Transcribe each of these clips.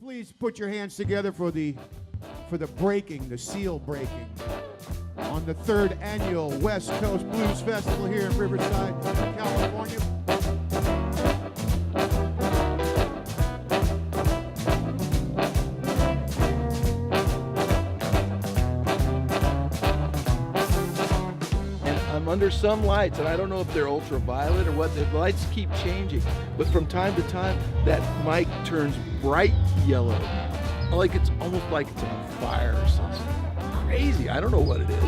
please put your hands together for the breaking, the seal breaking on the 3rd annual West Coast Blues Festival here in Riverside, California. Under some lights, and I don't know if they're ultraviolet or what, the lights keep changing, but from time to time that mic turns bright yellow, like it's almost like it's on fire or something crazy. I don't know what it is.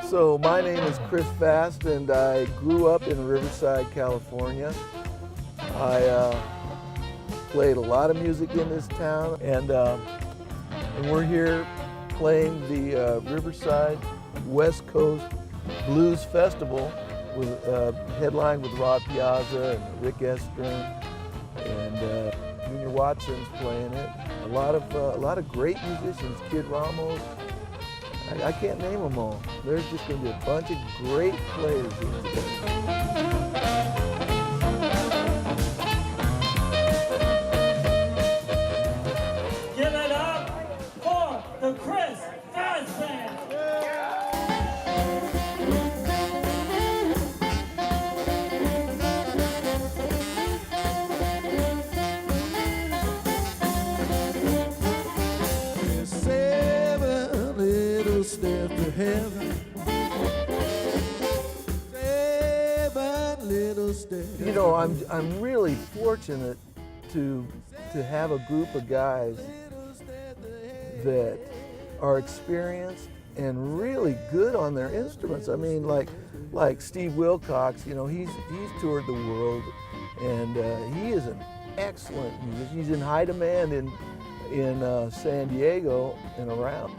So my name is Chris Fast, and I grew up in Riverside, California. I played a lot of music in this town, and we're here playing the Riverside West Coast Blues Festival, with headlined with Rod Piazza and Rick Estrin, and Junior Watson's playing it. A lot of great musicians, Kid Ramos. I can't name them all. There's just going to be a bunch of great players here today. The Chris Fast Band. There's 7 little steps to heaven. 7 little steps. You know, I'm really fortunate to have a group of guys that are experienced and really good on their instruments. I mean, like Steve Wilcox, you know, he's toured the world, and he is an excellent musician. He's in high demand in San Diego and around.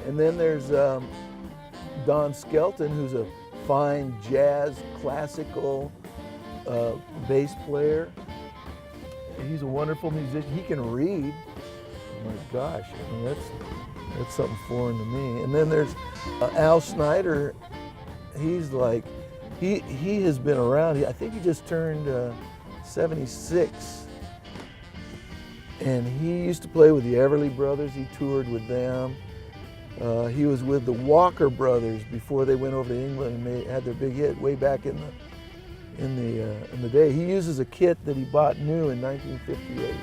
And then there's Don Skelton, who's a fine jazz, classical bass player. He's a wonderful musician. He can read. Oh my gosh, I mean, that's something foreign to me. And then there's Al Snyder. He's like, he has been around. I think he just turned 76. And he used to play with the Everly Brothers. He toured with them. He was with the Walker Brothers before they went over to England and had their big hit way back in the day. He uses a kit that he bought new in 1958.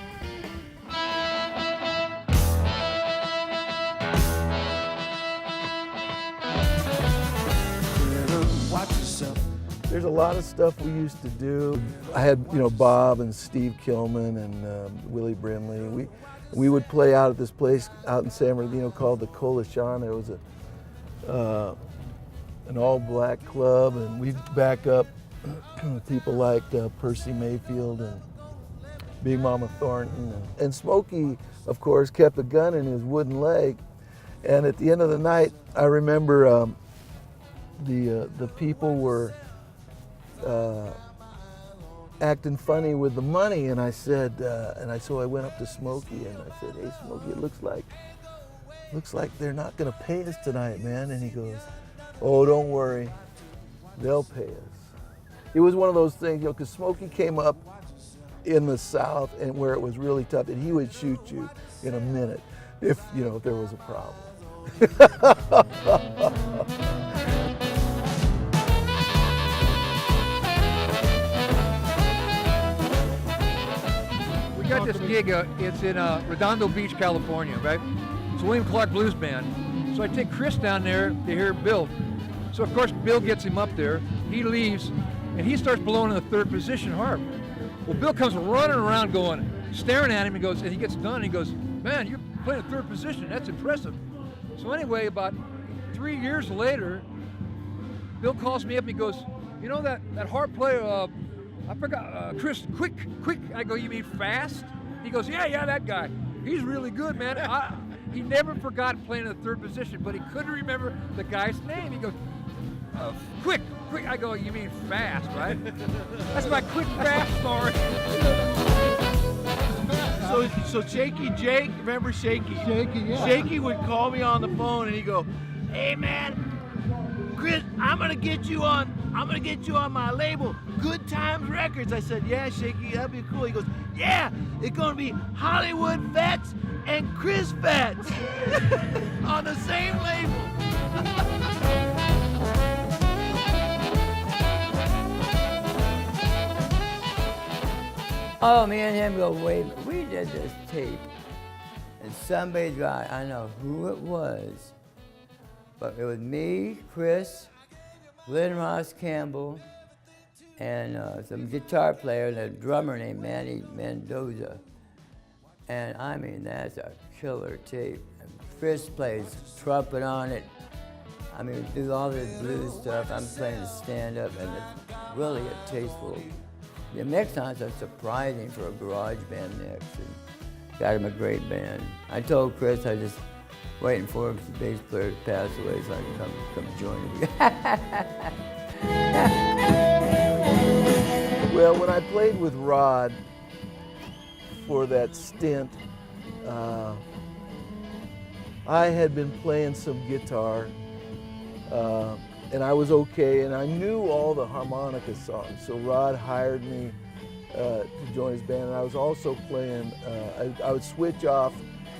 There's a lot of stuff we used to do. I had, you know, Bob and Steve Kilman and Willie Brimley. We would play out at this place out in San Bernardino called the Colachana. It was an all-black club, and we'd back up people like Percy Mayfield and Big Mama Thornton. And Smokey, of course, kept a gun in his wooden leg. And at the end of the night, I remember the people were acting funny with the money, and I said, so I went up to Smokey and I said, "Hey, Smokey, it looks like they're not going to pay us tonight, man." And he goes, "Oh, don't worry, they'll pay us." It was one of those things, you know, because Smokey came up in the South and where it was really tough, and he would shoot you in a minute if there was a problem. We got this gig, it's in Redondo Beach, California, right? It's a William Clark Blues Band. So I take Chris down there to hear Bill. So of course Bill gets him up there, he leaves, and he starts blowing in the 3rd position harp. Well, Bill comes running around staring at him, and he gets done, and he goes, "Man, you're playing a 3rd position, that's impressive." So anyway, about 3 years later, Bill calls me up and he goes, "You know that harp player, I forgot, Chris, quick." I go, "You mean Fast?" He goes, yeah, that guy. He's really good, man. He never forgot playing in the 3rd position, but he couldn't remember the guy's name. He goes, quick. I go, "You mean Fast, right?" That's my quick, fast story. So Shaky Jake, remember Shaky? Shaky, yeah. Shaky would call me on the phone and he'd go, "Hey man, Chris, I'm gonna get you on my label, Good Times Records." I said, "Yeah, Shaky, that'd be cool." He goes, "Yeah, it's gonna be Hollywood Vets and Chris Vets on the same label." Oh, me and him go way back. We did this tape, and somebody got, I don't know who it was, but it was me, Chris, Lynn Ross Campbell, and some guitar player and a drummer named Manny Mendoza. And I mean, that's a killer tape. And Chris plays trumpet on it. I mean, we do all the blues stuff. I'm playing the stand-up, and it's really a tasteful. The mix on it's surprising for a garage band mix. And got him a great band. I told Chris I was just waiting for him, the bass player to pass away so I can come join him. Well, when I played with Rod for that stint, I had been playing some guitar, and I was okay, and I knew all the harmonica songs. So Rod hired me to join his band, and I was also playing, I would switch off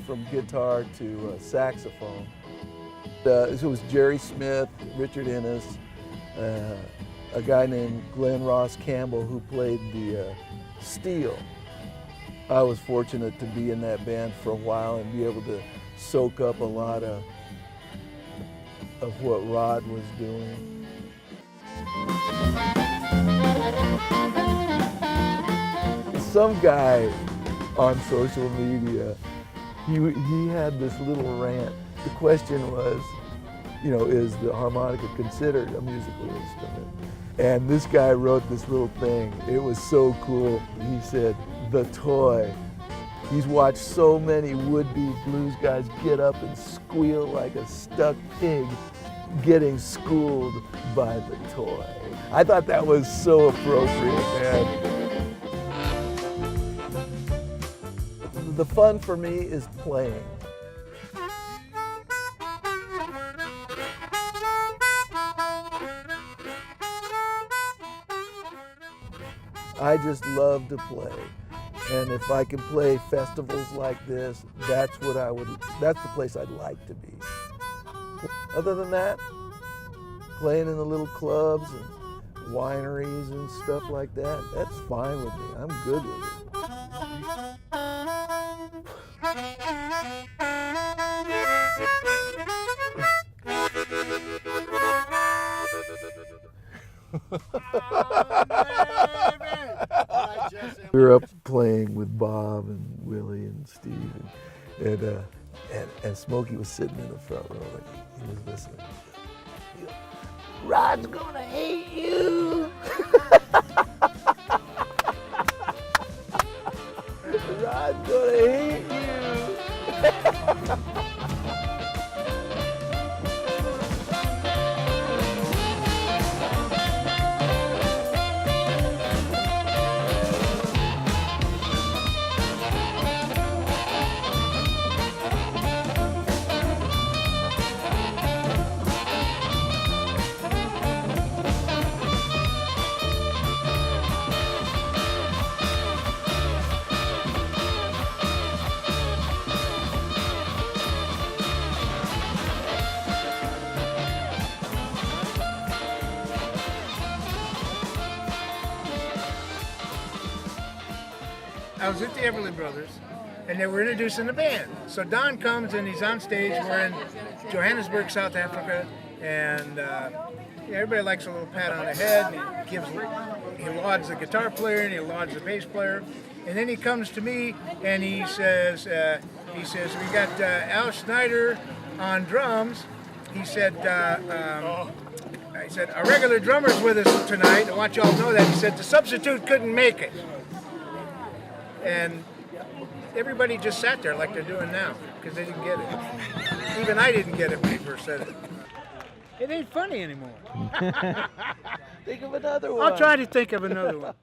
from guitar to saxophone. So it was Jerry Smith, Richard Ennis, a guy named Glenn Ross Campbell who played the steel. I was fortunate to be in that band for a while and be able to soak up a lot of what Rod was doing. Some guy on social media, he had this little rant. The question was, you know, is the harmonica considered a musical instrument? And this guy wrote this little thing. It was so cool. He said, "The toy." He's watched so many would-be blues guys get up and squeal like a stuck pig getting schooled by the toy. I thought that was so appropriate, man. The fun for me is playing. I just love to play. And if I can play festivals like this, that's the place I'd like to be. Other than that, playing in the little clubs and wineries and stuff like that, that's fine with me. I'm good with it. We were up playing with Bob and Willie and Steve, and Smokey was sitting in the front row, like he was listening. He goes, "Rod's gonna hate you." Rod's gonna hate you. I was at the Everly Brothers, and they were introducing the band. So Don comes and he's on stage. We're in Johannesburg, South Africa, and everybody likes a little pat on the head. And he lauds the guitar player and he lauds the bass player, and then he comes to me and he says, "We got Al Schneider on drums." He said, "I said our regular drummer's with us tonight. I want y'all to know that." He said the substitute couldn't make it. And everybody just sat there like they're doing now because they didn't get it. Even I didn't get it when he first said it. It ain't funny anymore. Think of another one. I'll try to think of another one.